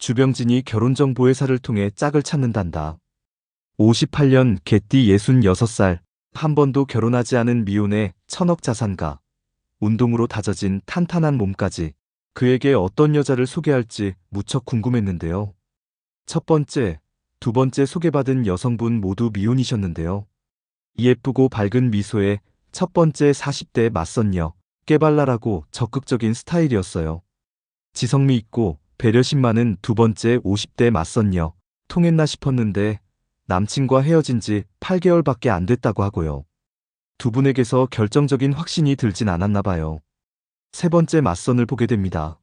주병진이 결혼정보회사를 통해 짝을 찾는단다. 58년 개띠 66살, 한 번도 결혼하지 않은 미혼의 천억 자산가, 운동으로 다져진 탄탄한 몸까지 그에게 어떤 여자를 소개할지 무척 궁금했는데요. 첫 번째, 두 번째 소개받은 여성분 모두 미혼이셨는데요. 예쁘고 밝은 미소에 첫 번째 40대 맞선녀, 깨발랄하고 적극적인 스타일이었어요. 지성미 있고 배려심 많은 두 번째 50대 맞선녀, 통했나 싶었는데 남친과 헤어진 지 8개월밖에 안 됐다고 하고요. 두 분에게서 결정적인 확신이 들진 않았나 봐요. 세 번째 맞선을 보게 됩니다.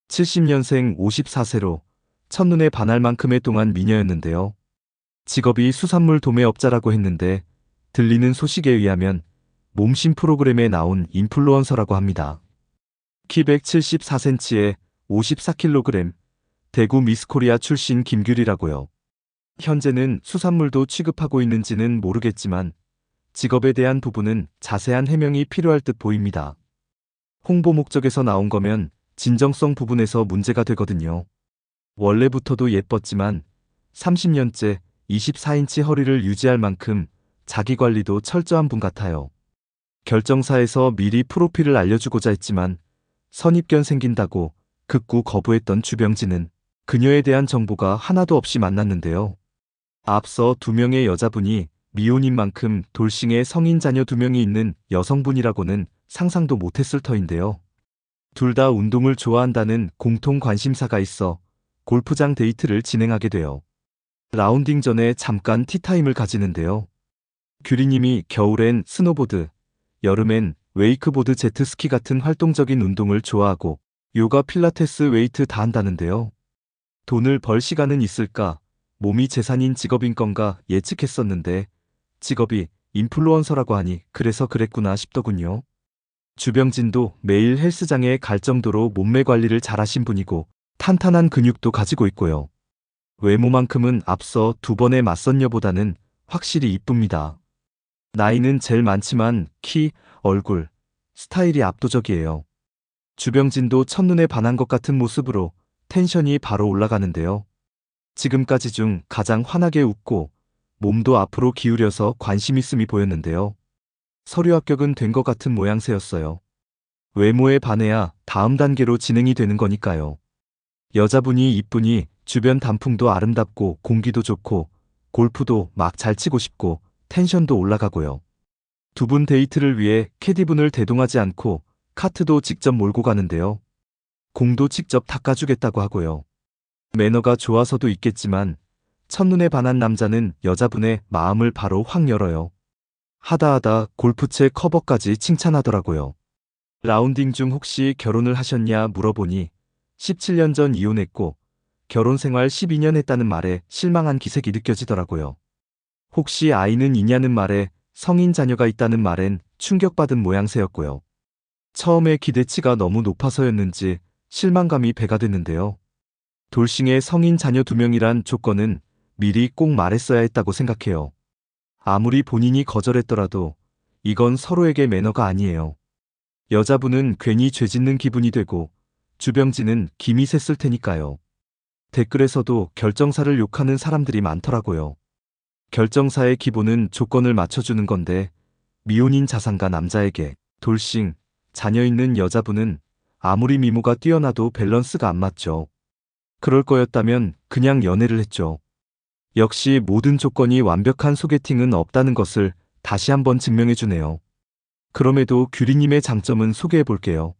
70년생 54세로 첫눈에 반할 만큼의 동안 미녀였는데요. 직업이 수산물 도매업자라고 했는데 들리는 소식에 의하면 몸신 프로그램에 나온 인플루언서라고 합니다. 키 174cm에 54kg, 대구 미스코리아 출신 김규리라고요. 현재는 수산물도 취급하고 있는지는 모르겠지만 직업에 대한 부분은 자세한 해명이 필요할 듯 보입니다. 홍보 목적에서 나온 거면 진정성 부분에서 문제가 되거든요. 원래부터도 예뻤지만 30년째 24인치 허리를 유지할 만큼 자기관리도 철저한 분 같아요. 결정사에서 미리 프로필을 알려주고자 했지만 선입견 생긴다고 극구 거부했던 주병진은 그녀에 대한 정보가 하나도 없이 만났는데요. 앞서 두 명의 여자분이 미혼인 만큼 돌싱에 성인 자녀 2명이 있는 여성분이라고는 상상도 못했을 터인데요. 둘 다 운동을 좋아한다는 공통 관심사가 있어 골프장 데이트를 진행하게 돼요. 라운딩 전에 잠깐 티타임을 가지는데요. 규리님이 겨울엔 스노보드, 여름엔 웨이크보드 제트스키 같은 활동적인 운동을 좋아하고 요가 필라테스 웨이트 다 한다는데요. 돈을 벌 시간은 있을까? 몸이 재산인 직업인 건가 예측했었는데 직업이 인플루언서라고 하니 그래서 그랬구나 싶더군요. 주병진도 매일 헬스장에 갈 정도로 몸매 관리를 잘하신 분이고 탄탄한 근육도 가지고 있고요. 외모만큼은 앞서 두 번의 맞선녀보다는 확실히 이쁩니다. 나이는 제일 많지만 키, 얼굴, 스타일이 압도적이에요. 주병진도 첫눈에 반한 것 같은 모습으로 텐션이 바로 올라가는데요. 지금까지 중 가장 환하게 웃고 몸도 앞으로 기울여서 관심 있음이 보였는데요. 서류 합격은 된 것 같은 모양새였어요. 외모에 반해야 다음 단계로 진행이 되는 거니까요. 여자분이 이쁘니 주변 단풍도 아름답고 공기도 좋고 골프도 막 잘 치고 싶고 텐션도 올라가고요. 두 분 데이트를 위해 캐디분을 대동하지 않고 카트도 직접 몰고 가는데요. 공도 직접 닦아주겠다고 하고요. 매너가 좋아서도 있겠지만 첫눈에 반한 남자는 여자분의 마음을 바로 확 열어요. 하다하다 골프채 커버까지 칭찬하더라고요. 라운딩 중 혹시 결혼을 하셨냐 물어보니 17년 전 이혼했고 결혼 생활 12년 했다는 말에 실망한 기색이 느껴지더라고요. 혹시 아이는 있냐는 말에 성인 자녀가 있다는 말엔 충격받은 모양새였고요. 처음에 기대치가 너무 높아서였는지 실망감이 배가 됐는데요. 돌싱의 성인 자녀 2명이란 조건은 미리 꼭 말했어야 했다고 생각해요. 아무리 본인이 거절했더라도 이건 서로에게 매너가 아니에요. 여자분은 괜히 죄짓는 기분이 되고 주병진은 김이 샜을 테니까요. 댓글에서도 결정사를 욕하는 사람들이 많더라고요. 결정사의 기본은 조건을 맞춰주는 건데 미혼인 자산가 남자에게 돌싱, 자녀 있는 여자분은 아무리 미모가 뛰어나도 밸런스가 안 맞죠. 그럴 거였다면 그냥 연애를 했죠. 역시 모든 조건이 완벽한 소개팅은 없다는 것을 다시 한번 증명해주네요. 그럼에도 규리님의 장점은 소개해볼게요.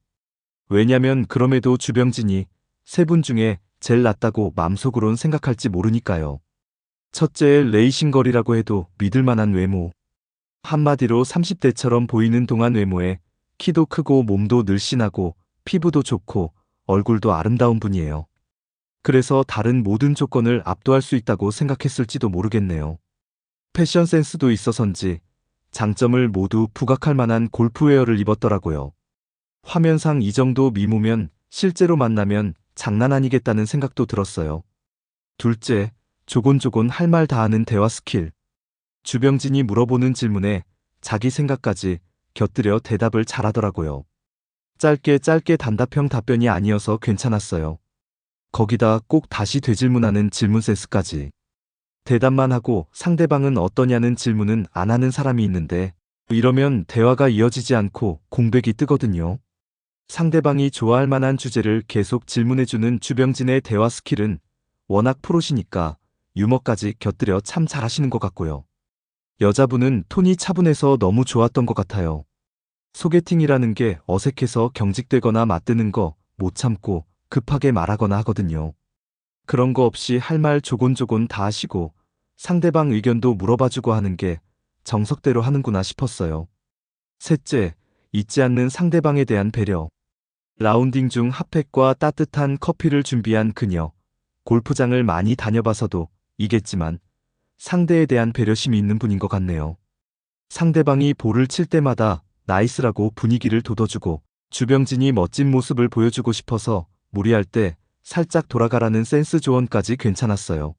왜냐면 그럼에도 주병진이 세 분 중에 제일 낫다고 마음속으론 생각할지 모르니까요. 첫째, 레이싱걸이라고 해도 믿을만한 외모. 한마디로 30대처럼 보이는 동안 외모에 키도 크고 몸도 늘씬하고 피부도 좋고 얼굴도 아름다운 분이에요. 그래서 다른 모든 조건을 압도할 수 있다고 생각했을지도 모르겠네요. 패션 센스도 있어서인지 장점을 모두 부각할 만한 골프웨어를 입었더라고요. 화면상 이 정도 미모면 실제로 만나면 장난 아니겠다는 생각도 들었어요. 둘째, 조곤조곤 할 말 다 하는 대화 스킬. 주병진이 물어보는 질문에 자기 생각까지 곁들여 대답을 잘하더라고요. 짧게 단답형 답변이 아니어서 괜찮았어요. 거기다 꼭 다시 되질문하는 질문 센스까지. 대답만 하고 상대방은 어떠냐는 질문은 안 하는 사람이 있는데 이러면 대화가 이어지지 않고 공백이 뜨거든요. 상대방이 좋아할 만한 주제를 계속 질문해주는 주병진의 대화 스킬은 워낙 프로시니까 유머까지 곁들여 참 잘하시는 것 같고요. 여자분은 톤이 차분해서 너무 좋았던 것 같아요. 소개팅이라는 게 어색해서 경직되거나 맞드는 거 못 참고 급하게 말하거나 하거든요. 그런 거 없이 할 말 조곤조곤 다 하시고 상대방 의견도 물어봐주고 하는 게 정석대로 하는구나 싶었어요. 셋째, 잊지 않는 상대방에 대한 배려. 라운딩 중 핫팩과 따뜻한 커피를 준비한 그녀. 골프장을 많이 다녀봐서도 이겠지만 상대에 대한 배려심이 있는 분인 것 같네요. 상대방이 볼을 칠 때마다 나이스라고 분위기를 돋워주고 주병진이 멋진 모습을 보여주고 싶어서 무리할 때 살짝 돌아가라는 센스 조언까지 괜찮았어요.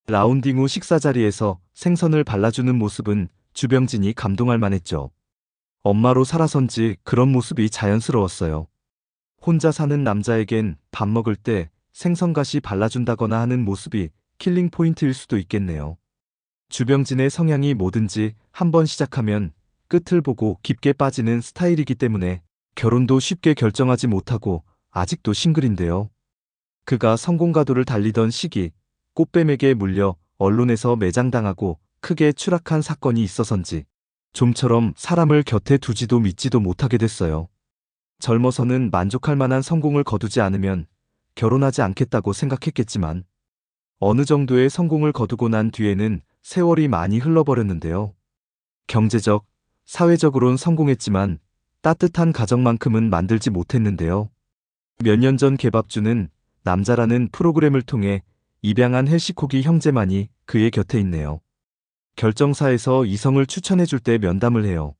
라운딩 후 식사 자리에서 생선을 발라주는 모습은 주병진이 감동할 만했죠. 엄마로 살아선지 그런 모습이 자연스러웠어요. 혼자 사는 남자에겐 밥 먹을 때 생선가시 발라준다거나 하는 모습이 킬링 포인트일 수도 있겠네요. 주병진의 성향이 뭐든지 한번 시작하면 끝을 보고 깊게 빠지는 스타일이기 때문에 결혼도 쉽게 결정하지 못하고 아직도 싱글인데요. 그가 성공가도를 달리던 시기 꽃뱀에게 물려 언론에서 매장당하고 크게 추락한 사건이 있어서인지 좀처럼 사람을 곁에 두지도 믿지도 못하게 됐어요. 젊어서는 만족할 만한 성공을 거두지 않으면 결혼하지 않겠다고 생각했겠지만 어느 정도의 성공을 거두고 난 뒤에는 세월이 많이 흘러버렸는데요. 경제적, 사회적으론 성공했지만 따뜻한 가정만큼은 만들지 못했는데요. 몇 년 전 개밥주는 남자라는 프로그램을 통해 입양한 헬시코기 형제만이 그의 곁에 있네요. 결정사에서 이성을 추천해줄 때 면담을 해요.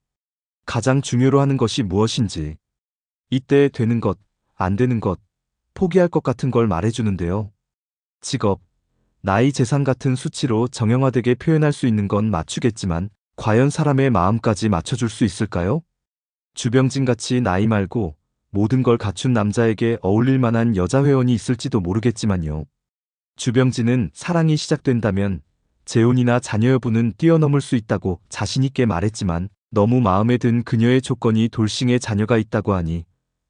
가장 중요로 하는 것이 무엇인지, 이때 되는 것, 안 되는 것, 포기할 것 같은 걸 말해주는데요. 직업, 나이, 재산 같은 수치로 정형화되게 표현할 수 있는 건 맞추겠지만 과연 사람의 마음까지 맞춰줄 수 있을까요? 주병진같이 나이 말고 모든 걸 갖춘 남자에게 어울릴 만한 여자 회원이 있을지도 모르겠지만요. 주병진은 사랑이 시작된다면 재혼이나 자녀 여부는 뛰어넘을 수 있다고 자신있게 말했지만 너무 마음에 든 그녀의 조건이 돌싱의 자녀가 있다고 하니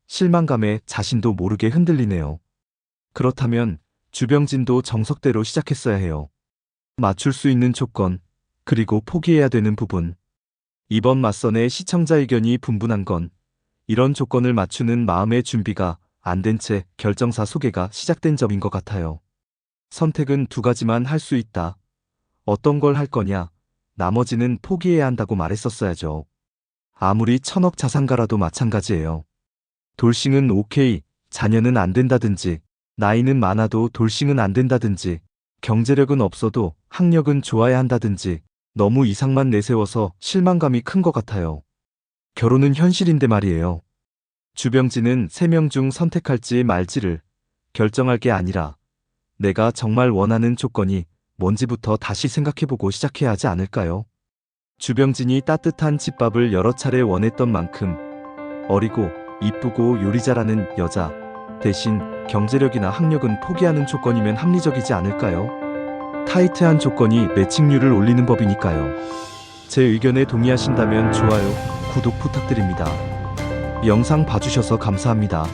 실망감에 자신도 모르게 흔들리네요. 그렇다면 주병진도 정석대로 시작했어야 해요. 맞출 수 있는 조건, 그리고 포기해야 되는 부분. 이번 맞선의 시청자 의견이 분분한 건 이런 조건을 맞추는 마음의 준비가 안 된 채 결정사 소개가 시작된 점인 것 같아요. 선택은 두 가지만 할 수 있다. 어떤 걸 할 거냐, 나머지는 포기해야 한다고 말했었어야죠. 아무리 천억 자산가라도 마찬가지예요. 돌싱은 오케이, 자녀는 안 된다든지, 나이는 많아도 돌싱은 안 된다든지, 경제력은 없어도 학력은 좋아야 한다든지 너무 이상만 내세워서 실망감이 큰 것 같아요. 결혼은 현실인데 말이에요. 주병진은 3명 중 선택할지 말지를 결정할 게 아니라 내가 정말 원하는 조건이 뭔지부터 다시 생각해보고 시작해야 하지 않을까요? 주병진이 따뜻한 집밥을 여러 차례 원했던 만큼 어리고 이쁘고 요리 잘하는 여자 대신 경제력이나 학력은 포기하는 조건이면 합리적이지 않을까요? 타이트한 조건이 매칭률을 올리는 법이니까요. 제 의견에 동의하신다면 좋아요, 구독 부탁드립니다. 영상 봐주셔서 감사합니다.